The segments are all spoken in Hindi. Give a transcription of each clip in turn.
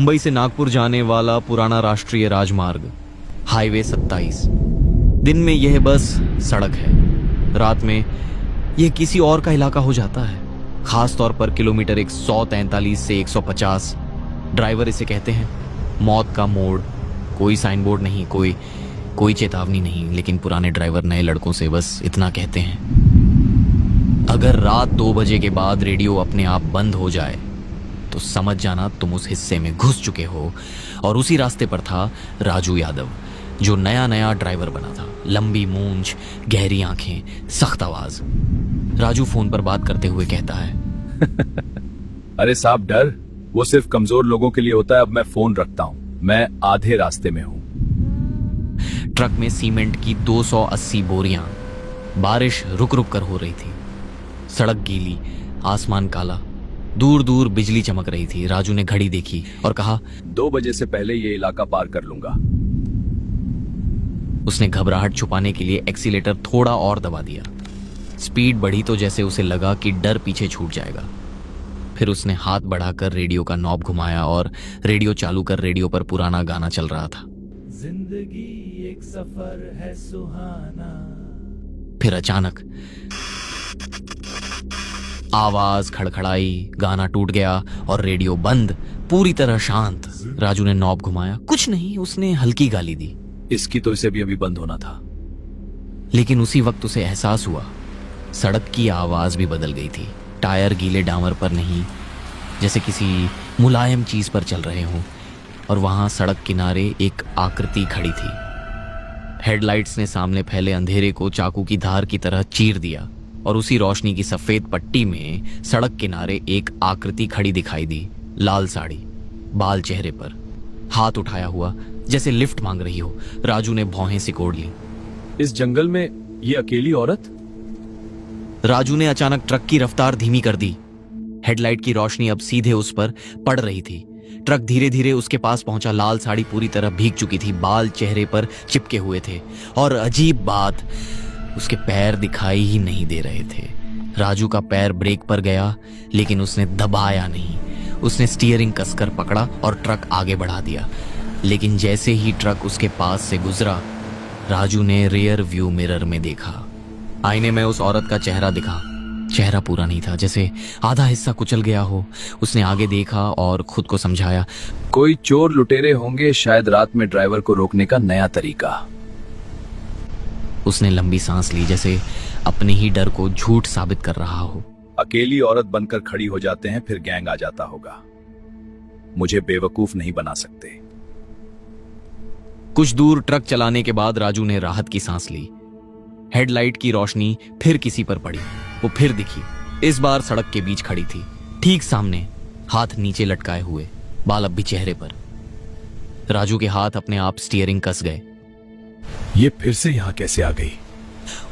मुंबई से नागपुर जाने वाला पुराना राष्ट्रीय राजमार्ग, हाईवे 27। दिन में यह बस सड़क है, रात में यह किसी और का इलाका हो जाता है, खास तौर पर किलोमीटर 143 से 150। ड्राइवर इसे कहते हैं मौत का मोड़। कोई साइन बोर्ड नहीं, कोई चेतावनी नहीं, लेकिन पुराने ड्राइवर नए लड़कों से बस इतना कहते हैं। अगर रात 2 बजे के बाद रेडियो अपने आप बंद हो जाए तो समझ जाना तुम उस हिस्से में घुस चुके हो। और उसी रास्ते पर था राजू यादव, जो नया नया ड्राइवर बना था। लंबी मूंछ, गहरी आंखें, सख्त आवाज। राजू फोन पर बात करते हुए कहता है अरे साहब, डर वो सिर्फ कमजोर लोगों के लिए होता है। अब मैं फोन रखता हूं, मैं आधे रास्ते में हूं। ट्रक में सीमेंट की 280 बोरियां। बारिश रुक रुक कर हो रही थी, सड़क गीली, आसमान काला, दूर दूर बिजली चमक रही थी। राजू ने घड़ी देखी और कहा 2 बजे से पहले ये इलाका पार कर लूंगा। उसने घबराहट छुपाने के लिए एक्सीलेटर थोड़ा और दबा दिया। स्पीड बढ़ी तो जैसे उसे लगा कि डर पीछे छूट जाएगा। फिर उसने हाथ बढ़ाकर रेडियो का नॉब घुमाया और रेडियो चालू कर रेडियो पर पुराना गाना चल रहा था। जिंदगी एक सफर है सुहाना। फिर अचानक आवाज खड़खड़ाई, गाना टूट गया और रेडियो बंद, पूरी तरह शांत। राजू ने नॉब घुमाया, कुछ नहीं। उसने हल्की गाली दी। इसकी तो इसे भी अभी बंद होना था। लेकिन उसी वक्त उसे एहसास हुआ, सड़क की आवाज भी बदल गई थी। टायर गीले डामर पर नहीं, जैसे किसी मुलायम चीज पर चल रहे हों। और वहां सड़क किनारे एक आकृति खड़ी थी। हेडलाइट्स ने सामने फैले अंधेरे को चाकू की धार की तरह चीर दिया और उसी रोशनी की सफेद पट्टी में सड़क किनारे एक आकृति खड़ी दिखाई दी। लाल साड़ी, बाल चेहरे पर, हाथ उठाया हुआ जैसे लिफ्ट मांग रही हो। राजू ने भौहें सिकोड़ ली। इस जंगल में ये अकेली औरत? राजू ने अचानक ट्रक की रफ्तार धीमी कर दी। हेडलाइट की रोशनी अब सीधे उस पर पड़ रही थी। ट्रक धीरे धीरे उसके पास पहुंचा। लाल साड़ी पूरी तरह भीग चुकी थी, बाल चेहरे पर चिपके हुए थे और अजीब बात, उसके पैर दिखाई ही नहीं दे रहे थे। राजू का पैर ब्रेक पर गया, लेकिन उसने दबाया नहीं। उसने स्टीयरिंग कसकर पकड़ा और ट्रक आगे बढ़ा दिया। लेकिन जैसे ही ट्रक उसके पास से गुजरा, राजू ने रियर व्यू मिरर में देखा। आईने में उस औरत का चेहरा दिखा। चेहरा पूरा नहीं था, जैसे आधा हिस्सा कुचल गया हो। उसने आगे देखा और खुद को समझाया, कोई चोर लुटेरे होंगे, शायद रात में ड्राइवर को रोकने का नया तरीका। उसने लंबी सांस ली, जैसे अपने ही डर को झूठ साबित कर रहा हो। अकेली औरत बनकर खड़ी हो जाते हैं, फिर गैंग आ जाता होगा। मुझे बेवकूफ नहीं बना सकते। कुछ दूर ट्रक चलाने के बाद राजू ने राहत की सांस ली। हेडलाइट की रोशनी फिर किसी पर पड़ी। वो फिर दिखी। इस बार सड़क के बीच खड़ी थी, ठीक सामने, हाथ नीचे लटकाए हुए, बाल अब भी चेहरे पर। राजू के हाथ अपने आप स्टीयरिंग कस गए। ये फिर से यहां कैसे आ गई?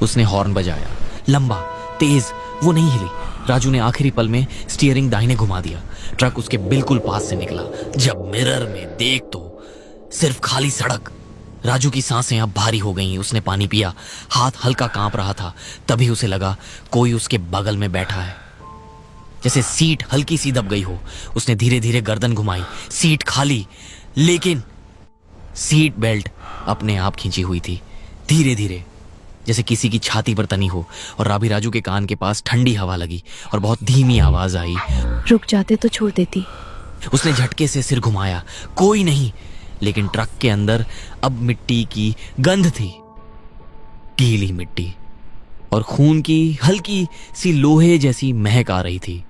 उसने हॉर्न बजाया, लंबा, तेज। वो नहीं हिली। राजू ने आखिरी पल में स्टीयरिंग दाहिने घुमा दिया। ट्रक उसके बिल्कुल पास से निकला। जब मिरर में देख तो सिर्फ खाली सड़क। राजू की सांसें अब भारी हो गईं। उसने पानी पिया, हाथ हल्का कांप रहा था। तभी उसे लगा कोई उसके बगल में बैठा है, जैसे सीट हल्की सी दब गई हो। उसने धीरे धीरे गर्दन घुमाई, सीट खाली, लेकिन सीट बेल्ट अपने आप खींची हुई थी, धीरे धीरे, जैसे किसी की छाती पर तनी हो। और अभी राजू के कान के पास ठंडी हवा लगी और बहुत धीमी आवाज आई, रुक जाते तो छोड़ देती। उसने झटके से सिर घुमाया, कोई नहीं। लेकिन ट्रक के अंदर अब मिट्टी की गंध थी, गीली मिट्टी, और खून की हल्की सी लोहे जैसी महक आ रही थी।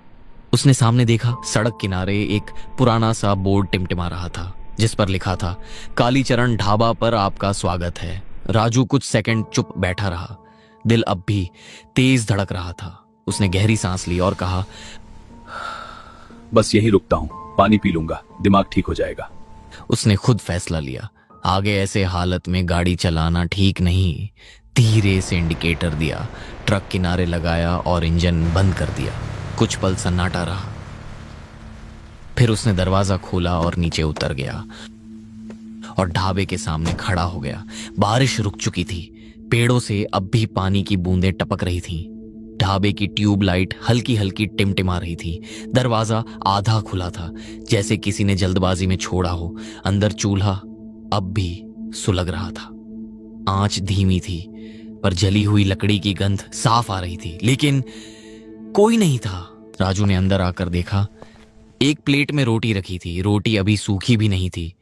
उसने सामने देखा, सड़क किनारे एक पुराना सा बोर्ड टिमटिमा रहा था, जिस पर लिखा था, कालीचरण ढाबा पर आपका स्वागत है। राजू कुछ सेकंड चुप बैठा रहा। दिल अब भी तेज धड़क रहा था। उसने गहरी सांस ली और कहा, बस यही रुकता हूं, पानी पी लूंगा, दिमाग ठीक हो जाएगा। उसने खुद फैसला लिया, आगे ऐसे हालत में गाड़ी चलाना ठीक नहीं। धीरे से इंडिकेटर दिया, ट्रक किनारे लगाया और इंजन बंद कर दिया। कुछ पल सन्नाटा रहा। फिर उसने दरवाजा खोला और नीचे उतर गया और ढाबे के सामने खड़ा हो गया। बारिश रुक चुकी थी, पेड़ों से अब भी पानी की बूंदें टपक रही थीं। ढाबे की ट्यूबलाइट हल्की हल्की टिमटिमा रही थी। दरवाजा आधा खुला था, जैसे किसी ने जल्दबाजी में छोड़ा हो। अंदर चूल्हा अब भी सुलग रहा था। आंच धीमी थी, पर जली हुई लकड़ी की गंध साफ आ रही थी, लेकिन कोई नहीं था। राजू ने अंदर आकर देखा, एक प्लेट में रोटी रखी थी। रोटी अभी सूखी भी नहीं थी,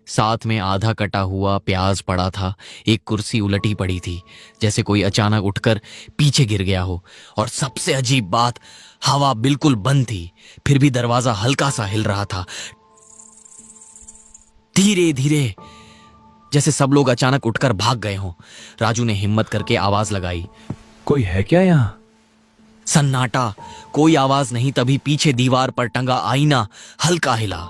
साथ में आधा कटा हुआ प्याज पड़ा था। एक कुर्सी उलटी पड़ी थी, जैसे कोई अचानक उठकर पीछे गिर गया हो। और सबसे अजीब बात, हवा बिल्कुल बंद थी, फिर भी दरवाजा हल्का सा हिल रहा था, धीरे धीरे, जैसे सब लोग अचानक उठकर भाग गए हों। राजू ने हिम्मत करके आवाज लगाई, कोई है क्या यहाँ? सन्नाटा, कोई आवाज नहीं। तभी पीछे दीवार पर टंगा आईना हल्का हिला।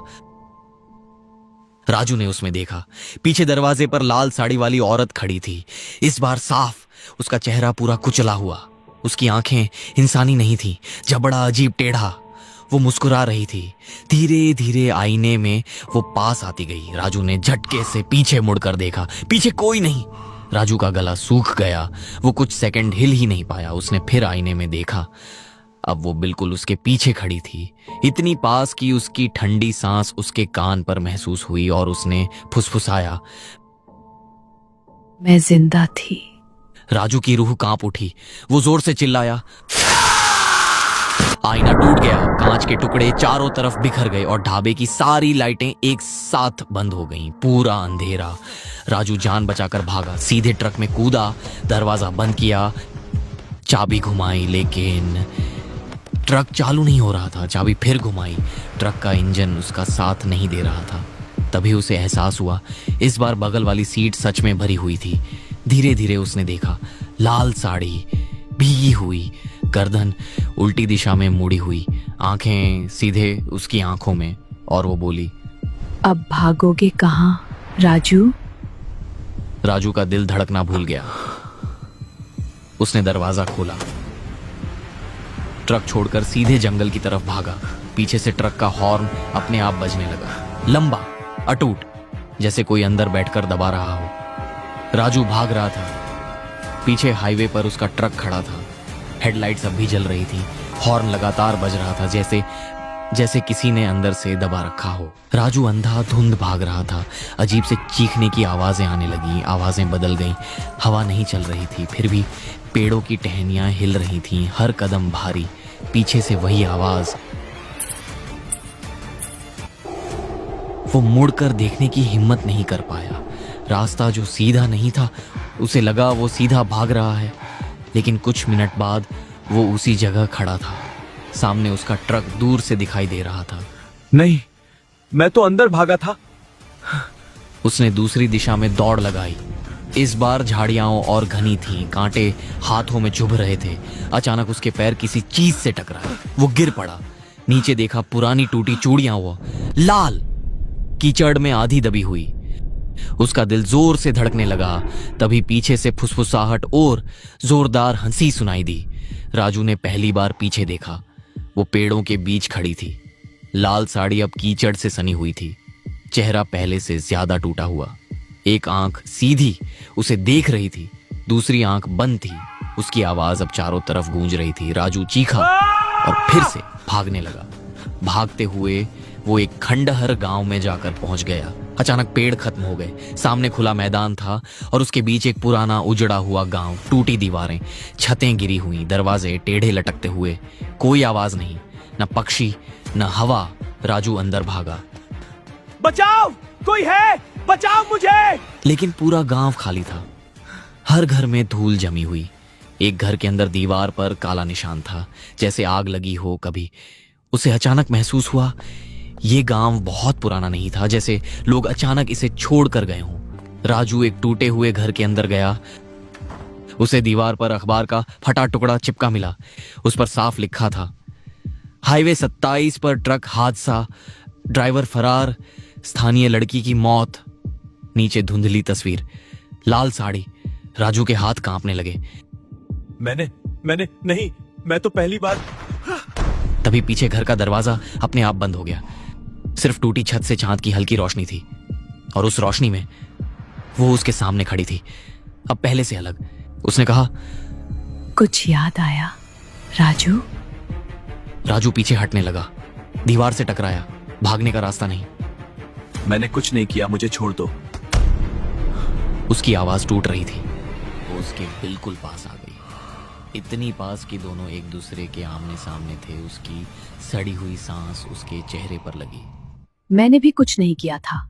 राजू ने उसमें देखा, पीछे दरवाजे पर लाल साड़ी वाली औरत खड़ी थी, इस बार साफ। उसका चेहरा पूरा कुचला हुआ, उसकी आंखें इंसानी नहीं थी, जबड़ा अजीब टेढ़ा। वो मुस्कुरा रही थी। धीरे धीरे आईने में वो पास आती गई। राजू ने झटके से पीछे मुड़कर देखा, पीछे कोई नहीं। राजू का गला सूख गया, वो कुछ सेकंड हिल ही नहीं पाया। उसने फिर आईने में देखा, अब वो बिल्कुल उसके पीछे खड़ी थी, इतनी पास कि उसकी ठंडी सांस उसके कान पर महसूस हुई। और उसने फुसफुसाया, मैं जिंदा थी। राजू की रूह कांप उठी। वो जोर से चिल्लाया, आईना टूट गया, कांच के टुकड़े चारों तरफ बिखर गए और ढाबे की सारी लाइटें एक साथ बंद हो गईं। पूरा अंधेरा। राजू जान बचाकर भागा, सीधे ट्रक में कूदा, दरवाजा बंद किया, चाबी घुमाई, लेकिन ट्रक चालू नहीं हो रहा था। चाबी फिर घुमाई, ट्रक का इंजन उसका साथ नहीं दे रहा था। तभी उसे एहसास हुआ, इस बार बगल वाली सीट सच में भरी हुई थी। धीरे धीरे उसने देखा, लाल साड़ी भीगी हुई, गर्दन उल्टी दिशा में मुड़ी हुई, आंखें सीधे उसकी आंखों में। और वो बोली, अब भागोगे कहाँ राजू? राजू का दिल धड़कना भूल गया। उसने दरवाजा खोला, ट्रक छोड़कर सीधे जंगल की तरफ भागा। पीछे से ट्रक का हॉर्न अपने आप बजने लगा, लंबा, अटूट, जैसे कोई अंदर बैठकर दबा रहा हो। राजू भाग रहा था। पीछे हाईवे पर उसका ट्रक खड़ा था, हेडलाइट्स अब भी जल रही थी, हॉर्न लगातार बज रहा था, जैसे किसी ने अंदर से दबा रखा हो। राजू अंधाधुंध भाग रहा था। अजीब से चीखने की आवाजें आने लगी, आवाजें बदल गईं। हवा नहीं चल रही थी, फिर भी पेड़ों की टहनियां हिल रही थीं, हर कदम भारी। पीछे से वही आवाज। वो मुड़कर देखने की हिम्मत नहीं कर पाया। रास्ता जो सीधा नहीं था, उसे लगा वो सीधा भाग रहा है, लेकिन कुछ मिनट बाद वो उसी जगह खड़ा था। सामने उसका ट्रक दूर से दिखाई दे रहा था। नहीं, मैं तो अंदर भागा था। उसने दूसरी दिशा में दौड़ लगाई। इस बार झाड़ियां और घनी थीं, कांटे हाथों में चुभ रहे थे। अचानक उसके पैर किसी चीज से टकराए, वो गिर पड़ा। नीचे देखा, पुरानी टूटी चूड़ियां वो लाल कीचड़ में आधी दबी हुई। उसका दिल जोर से धड़कने लगा। तभी पीछे से फुसफुसाहट और जोरदार हंसी सुनाई दी। राजू ने पहली बार पीछे देखा। वो पेड़ों के बीच खड़ी थी, लाल साड़ी अब कीचड़ से सनी हुई थी, चेहरा पहले से ज्यादा टूटा हुआ। एक आंख सीधी उसे देख रही थी, दूसरी आंख बंद थी। उसकी आवाज अब चारों तरफ गूंज रही थी। राजू चीखा और फिर से भागने लगा। भागते हुए वो एक खंडहर गांव में जाकर पहुंच गया। अचानक पेड़ खत्म हो गए, सामने खुला मैदान था और उसके बीच एक पुराना उजड़ा हुआ गांव। टूटी दीवारें, छतें गिरी हुई, दरवाजे टेढ़े लटकते हुए। कोई आवाज नहीं, न पक्षी न हवा। राजू अंदर भागा, बचाओ, कोई है, बचाओ मुझे। लेकिन पूरा गांव खाली था। हर घर में धूल जमी हुई। एक घर के अंदर दीवार पर काला निशान था, जैसे आग लगी हो कभी। उसे अचानक महसूस हुआ, ये गांव बहुत पुराना नहीं था, जैसे लोग अचानक इसे छोड़ कर गए हों। राजू एक टूटे हुए घर के अंदर गया। उसे दीवार पर अखबार का फटा टुकड़ा चिपका मिला। उस पर साफ लिखा था, हाईवे 27 पर ट्रक हादसा, ड्राइवर फरार, स्थानीय लड़की की मौत। नीचे धुंधली तस्वीर, लाल साड़ी। राजू के हाथ कांपने लगे। मैंने नहीं, मैं तो पहली बार। तभी पीछे घर का दरवाजा अपने आप बंद हो गया। सिर्फ टूटी छत से चांद की हल्की रोशनी थी, और उस रोशनी में वो उसके सामने खड़ी थी, अब पहले से अलग। उसने कहा, कुछ याद आया राजू राजू पीछे हटने लगा, दीवार से टकराया। भागने का रास्ता नहीं। मैंने कुछ नहीं किया, मुझे छोड़ दो। उसकी आवाज टूट रही थी। वो उसके बिल्कुल पास आ गई, इतनी पास कि दोनों एक दूसरे के आमने सामने थे। उसकी सड़ी हुई सांस उसके चेहरे पर लगी। मैंने भी कुछ नहीं किया था।